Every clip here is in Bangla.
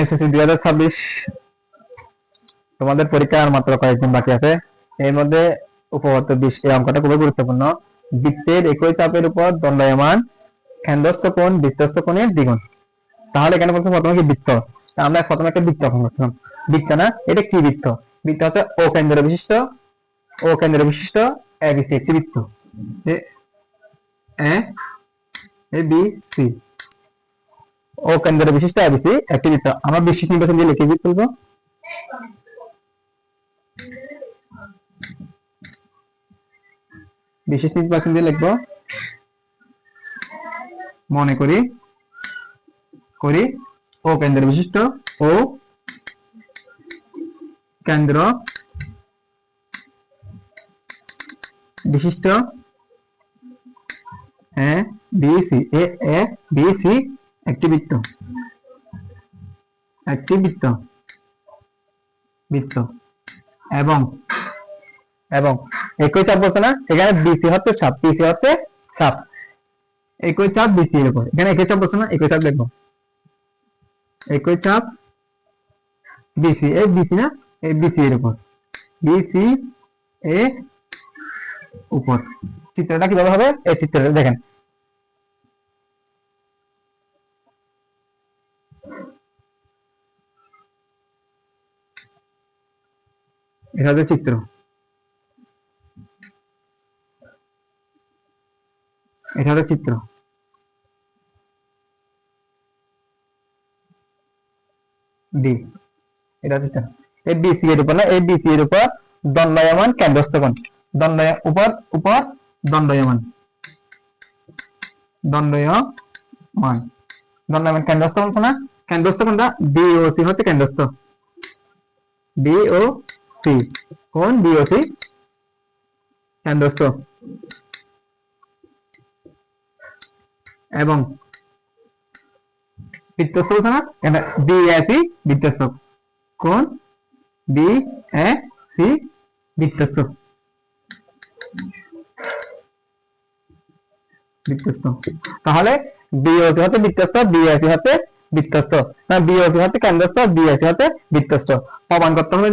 এসএসসি 2026 তোমাদের পরীক্ষা আর মাত্র কয়েকদিন বাকি আছে। এর মধ্যে উপপাদ্য 20 এই অঙ্কটা খুবই গুরুত্বপূর্ণ। বৃত্তের একই চাপের উপর দণ্ডায়মান কেন্দ্রস্থ কোণ বৃত্তস্থ কোণের দ্বিগুণ। তাহলে এখানে বলছে প্রথমে কি বৃত্ত, আমরা প্রথমে একটা বৃত্ত অঙ্কন করছিলাম। বৃত্ত না, এটা কি বৃত্ত? বৃত্ত হচ্ছে ও কেন্দ্র বিশিষ্ট এবিসি একটি বৃত্ত। এ বি সি ও কেন্দ্র বিশিষ্ট এবিসি একটি বৃত্ত। আমরা বিশিষ্ট নির্বাচন দিয়ে লিখে তুলবো। বিশেষ নির্বাচন দিয়ে লিখবো, মনে করি ও কেন্দ্র বিশিষ্ট ও কেন্দ্র বিশিষ্ট এ বি সি একটি বৃত্ত এবং একই চাপ বলছে না, এখানে বিসি হচ্ছে চাপ, একই চাপ বিসি এর উপর। এখানে একই চাপ বলছে না, একই চাপ লিখবো, একই চাপ বিসি এ বিসি না, এই বিসি এর উপর, বিসি এ উপর। চিত্রটা কিভাবে হবে? এই চিত্রটা দেখেন, এটা হচ্ছে চিত্র। এটা হচ্ছে চিত্র। ডি, এটা হচ্ছে এই বিসি এর উপর না, এই বিসি এর উপর দণ্ডায়মান কেন্দ্রস্থ কোণ, উপর দণ্ডায়মান কেন্দ্রস্থ বলছে না, কেন্দ্রস্থ কোণটা বিওসি হচ্ছে কেন্দ্রস্থ, বিওসি কোণ, বিওসি কেন্দ্রস্থ এবং বৃত্তস্থ বলছে না, এটা বিএসি বৃত্তস্থ কোণ, বিএসি বৃত্তস্থ তাহলে বিওসি হচ্ছে বৃত্তস্থ, বিএসি হচ্ছে বৃত্তস্থ, না বিওসি হচ্ছে কেন্দ্রস্থ, বিএসি হচ্ছে বৃত্তস্থ। প্রমাণ করতে হবে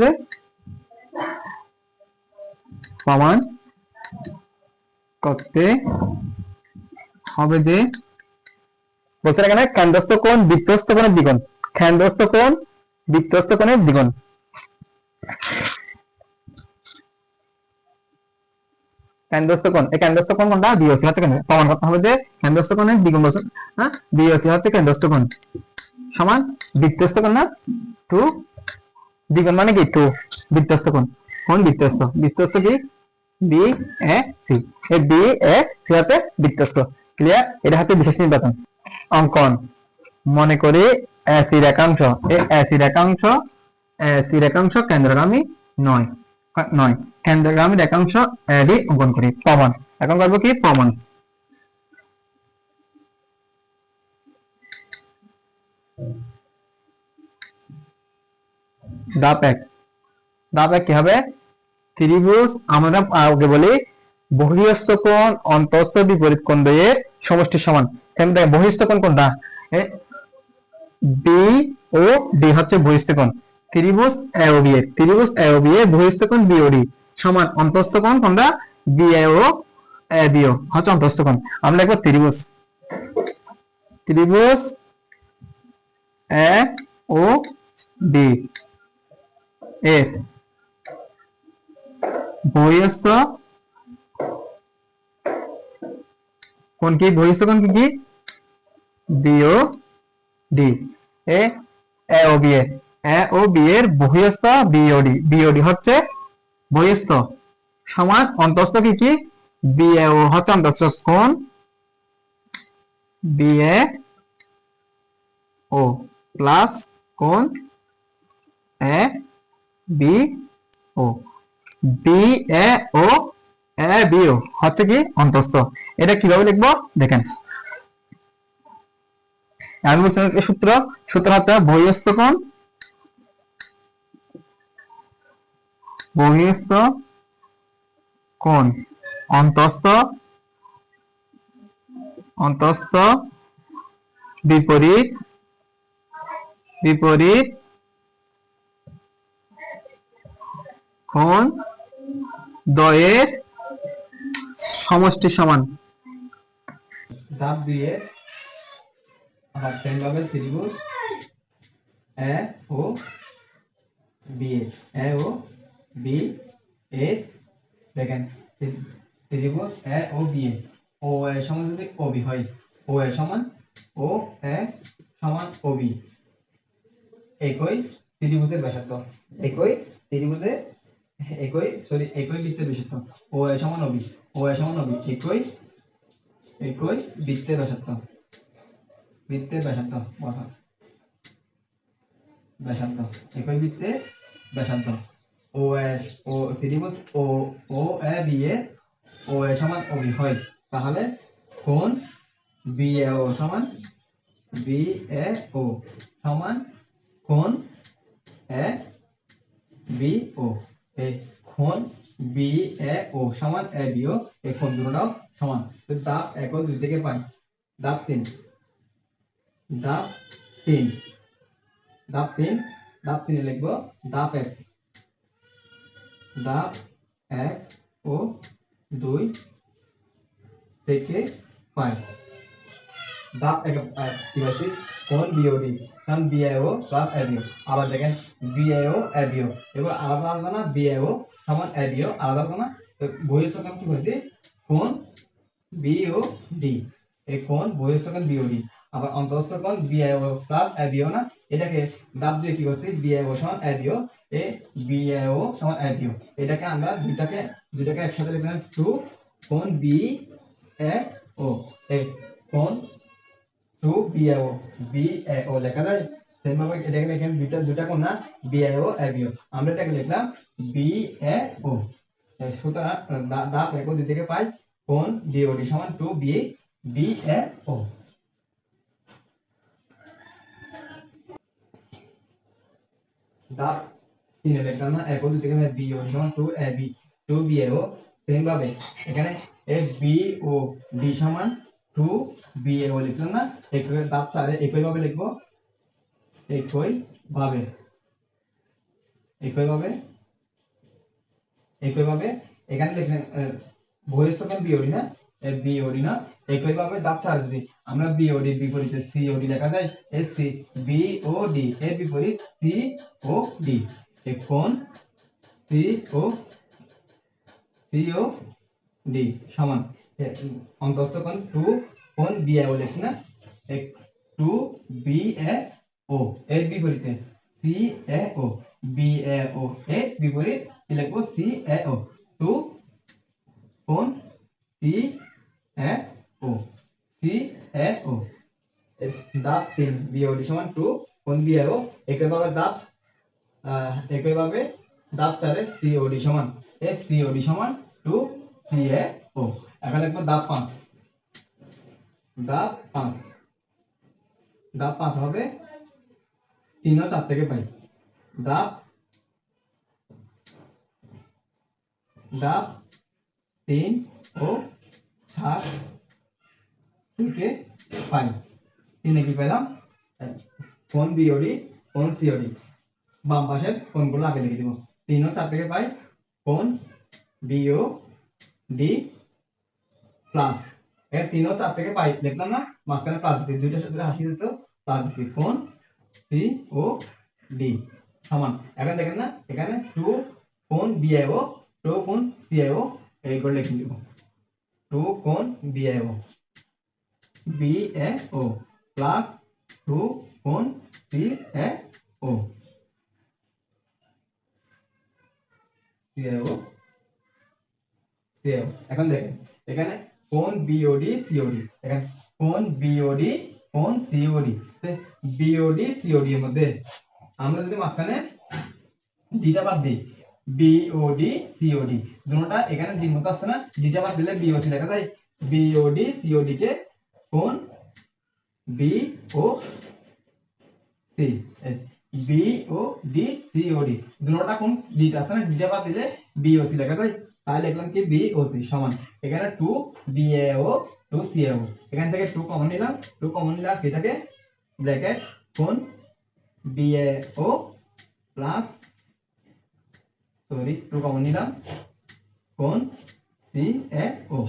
যে বলছে এখানে কেন্দ্রস্থ কোণ বৃত্তস্থ কোণের দ্বিগুণ, কেন্দ্রস্থ কোণ বৃত্তস্থ কোণের দ্বিগুণ। কেন্দ্রস্থ কোণ, এই কেন্দ্রস্থ কোণ কোনটা? বিওসি হচ্ছে কেন্দ্র। প্রমাণ করতে হবে যে কেন্দ্রস্থ কোণের দ্বিগুণ বলছে, হ্যাঁ, বিওসি হচ্ছে কেন্দ্রস্থ কোণ সমান বৃত্তস্থ কোণ না, 2 দ্বিগুণ মানে কি 2 বৃত্তস্থ কোণ, বৃত্তস্থ কি বি এ সি, এই বি এ সি হচ্ছে বৃত্তস্থ। ক্লিয়ার? এটা হচ্ছে বিশেষ নির্বাচন অঙ্কন। মনে করি এসি রেখাংশ, এই এসি রেখাংশ কেন্দ্রগামী নয়, কেন্দ্রগামী রেখাংশ এডি অঙ্কন করি। প্রমাণ, এখন করবো কি প্রমাণ। ধাপ 1 কি হবে? ত্রিভুজ, আমরা আগে বলি বহিঃস্থ কোণ অন্তঃস্থ বিপরীত কোণ দ্বয়ের সমষ্টি সমান। বহিঃস্থ কোণ কোনটা? বি ও ডি হচ্ছে বহিঃস্থ কোণ। ত্রিভুজ এ ও বি এর বহিঃস্থ কোণ বিওডি সমান অন্তঃস্থ কোণ কোনটা? বিএও এ বিও হচ্ছে অন্তঃস্থ কোণ। আমরা লিখব ত্রিভুজ এ ও বি এর বহিঃস্থ কোণ কি? বহিঃস্থ কোণ কি? B O D. A O B এর বহিঃস্থ বিওডি হচ্ছে বহিঃস্থ সমান অন্তঃস্থ কি? বিএও হচ্ছে অন্তঃস্থ কোণ বিএ ও প্লাস কোণ A B O, BA O A B ও হচ্ছে কি অন্তঃস্থ। এটা কিভাবে লিখবো দেখেন, আমি বলছি সূত্র হচ্ছে বহিঃস্থ কোণ অন্তঃস্থ বিপরীত বিপরীত কোণ দ্বয়ের সমষ্টি সমান। ধাপ দিয়ে আবার সেম ভাবে ত্রিভুজ এ O B A O B A দেখেন ত্রিভুজ এ ও বি এ ও এ সমান যদি ও বি হয় ও এ সমান ও এ সমান ও বি একই ত্রিভুজের ব্যাসার্ধ একই ত্রিভুজে একই বৃত্তের ব্যাসার্ধ ও এ সমান ও বি একই বৃত্তের ব্যাসার্ধ বসা ব্যাসার্ধ একই বৃত্তের ব্যাসার্ধ ও এস ও ত্রিভুজ ও এ বি এ ও এ সমান ও বি হয় তাহলে কোণ বি এ ও সমান বি এ ও সমান কোণ এ বি ও এই কোণ বি এ ও সমান এ বি ও এই কোণ দুটোটাও সমান তো ধাপ 1 ও 2 থেকে পাই ধাপ 3 ধাপ 3 ধাপ 3 লিখব ধাপ 1 ও 2 থেকে পাই ধাপ 1 কি আছে কোণ বিওডি কারণ বিআইও প্লাস এবিও আবার দেখেন বিআইও এবিও এবার আলাদা আলাদা না বিআইও সমান এবিও আলাদা আলাদা না তো বহিঃস্থ কোণ কি হয়েছে কোণ বিও ডি এই কোণ বহিঃস্থ কোণ বিওডি আবার অন্তঃস্থ কোণ বিআইও প্লাস এবিও না এটাকে ধাপ দিয়ে কি করছি বিআইও সমান এবিও এ বিআইও সমান এবিও এটাকে আমরা দুইটাকে একসাথে লিখলাম 2 কোণ বি এ ও এই কোণ 2 বিএও বিএও লেখা যায় সেম ভাবে এটাকে দেখেন দুইটা কোণ না বিএও এবিও আমরা এটাকে লিখলাম বিএও সুতরাং ধাপ 1 ও 2 থেকে পাই কোণ বিওডি সমান 2 বিএও ধাপ 3 এ লিখলাম না 1 ও 2 থেকে পাই বিওডি সমান 2 এবি 2 বিএও সেম ভাবে এখানে এ বিও ডি সমান 2 বিএও লিখলাম না একই ধাপ 4 এ একই ভাবে লিখবো একই ভাবে এখানে লিখলেন বহিঃস্থ কোণ বিওডি না বিওডি না একই ভাবে ধাপ 4 আসবে আমরা বিওডি এর বিপরীতে সিওডি লেখা যায় এই সি বিওডি এর বিপরীত সিওডি এই কোণ সিওডি সমান অন্তঃস্থ কোণ 2 কোণ বিএও লিখছি না 2 বিএও এর বিপরীতে সিএও বিএও এর বিপরীত কি লিখবো সিএও 2 কোণ সিএও ধাপ 3 বিওডি সমান 2 কোণ বিএও একইভাবে ধাপ 4 এর সিওডি সমান সিওডি সমান 2 সিএও এখন লিখবো ধাপ 5 ধাপ 5 হবে 3 ও 4 থেকে পাই ধাপ 3 ও 4 থেকে পাই 3 এ কি পেলাম কোণ বিওডি কোণ সিওডি বাম পাশের কোণগুলো আগে লিখে দিব 3 ও 4 থেকে পাই কোণ বিওডি প্লাস এর 3 ও 4 থেকে পাই লিখলাম না মাঝখানে প্লাস দিই দুইটা সাথে হাসি দিতে প্লাস দিই কোণ সি ও ডি সমান এখন দেখেন না এখানে 2 কোণ বিআইও 2 কোণ সিআইও এই করে লিখে দিব 2 কোণ বিআইও প্লাস 2 কোণ সিআইও এখন দেখেন এখানে কোণ বিওডি সিওডি এখানে কোণ বিওডি কোণ সিওডি বিওডি সিওডি এর মধ্যে আমরা যদি মাঝখানে ডিটা বাদ দিই বিওডি সিওডি দুটোটা এখানে জি মত আসছে না ডিটা বাদ দিলে বিওসি লেখা যায় বিওডি সিওডি কে কোণ বিও সি বিওডি সিওডি দুটোটা কোণ ডিটা আছে না ডিটা বাদ দিলে বিওসি লেখা যায় তাই লিখলাম কি বিওসি সমান এখানে 2 বিএও 2 সিএও এখান থেকে 2 কমন নিলাম কি থাকে ব্র্যাকেট কোণ BAO প্লাস সরি 2 কমন নিলাম কোণ CAO।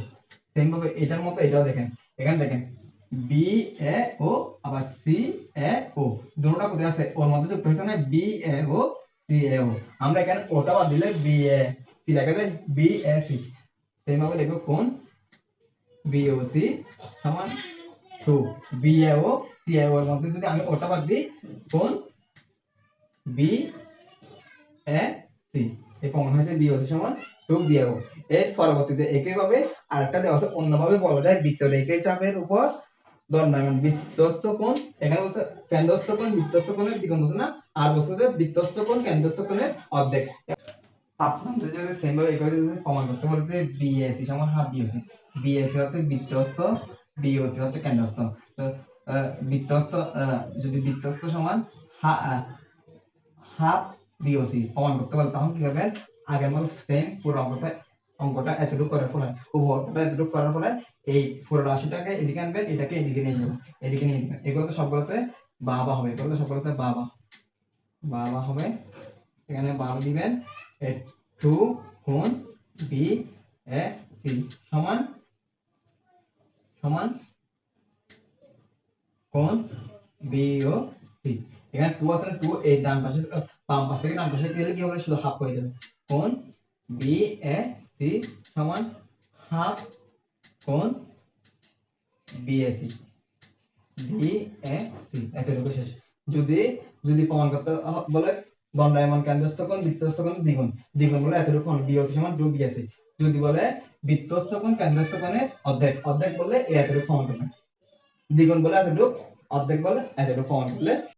সেম ভাবে এটার মতো এটাও দেখেন, এখানে দেখেন BAO আবার CAO দুটোটা কোথায় আছে, ওর মধ্যে যুক্ত হয়েছে না BAO CAO। আমরা এখানে ওটা বাদ দিলে BAC লেখা যায় BAC। সেম ভাবে লিখব কোণ BOC সমান 2 BAO CAO এর মধ্যে যদি আমি ওটা বাদ দিই কোণ BAC, এই প্রমাণ হয়েছে BOC সমান 2 BAO। এর পরবর্তীতে একইভাবে আরেকটা দেওয়া আছে, অন্যভাবে বলা যায় বৃত্তরেখার চাপের উপর দণ্ডায়মান বিধ্বস্ত কোণ। এখানে বলছে কেন্দ্রস্থ কোণ বৃত্তস্থ কোণের দ্বিগুণ বলছে না, আর বলছে যে বৃত্তস্থ কোণ কেন্দ্রস্থ কোণের অর্ধেক। আপনাদের যদি সেম ভাবে একই যদি প্রমাণ করতে বলে যে BAC সমান হাফ BOC, BAC হচ্ছে বৃত্তস্থ, BOC হচ্ছে কেন্দ্রস্থ। তো বৃত্তস্থ যদি বৃত্তস্থ সমান হাফ BOC প্রমাণ করতে বলে তখন কি করবেন, আগের মতো সেম পুরো অঙ্কটা এতটুকু করার ফলে উপপাদ্যটা এতটুকু করার ফলে এই পুরো রাশিটাকে এদিকে আনবেন, এটাকে এদিকে নিয়ে যাবেন, এদিকে নিয়ে যাবেন। এগুলোতে সবগুলোতে বাবা হবে, এগুলোতে সবগুলোতে বাবা বাবা হবে। এখানে বাবা দিবেন 2 কোণ BAC সমান সমান কোণ BOC। এখানে 2 আছে, 2 এই ডান পাশে বাম পাশ থেকে ডান পাশে গেলে কি হবে, শুধু হাফ হয়ে যাবে। কোণ BAC সমান হাফ কোণ BAC এতটুকু শেষ। যদি যদি প্রমাণ করতে বলে দণ্ডায়মান কেন্দ্রস্থ কোণ বৃত্তস্থ কোণ দ্বিগুণ, দ্বিগুণ বলে এতটুকু BOC সমান 2 BAC। যদি বলে বৃত্তস্থ কোণ কেন্দ্রস্থ কোণের অর্ধেক, অর্ধেক বললে এই এতটুকু প্রমাণ করবে, দ্বিগুণ বলে এতটুকু, অর্ধেক বলে এতটুকু প্রমাণ করলে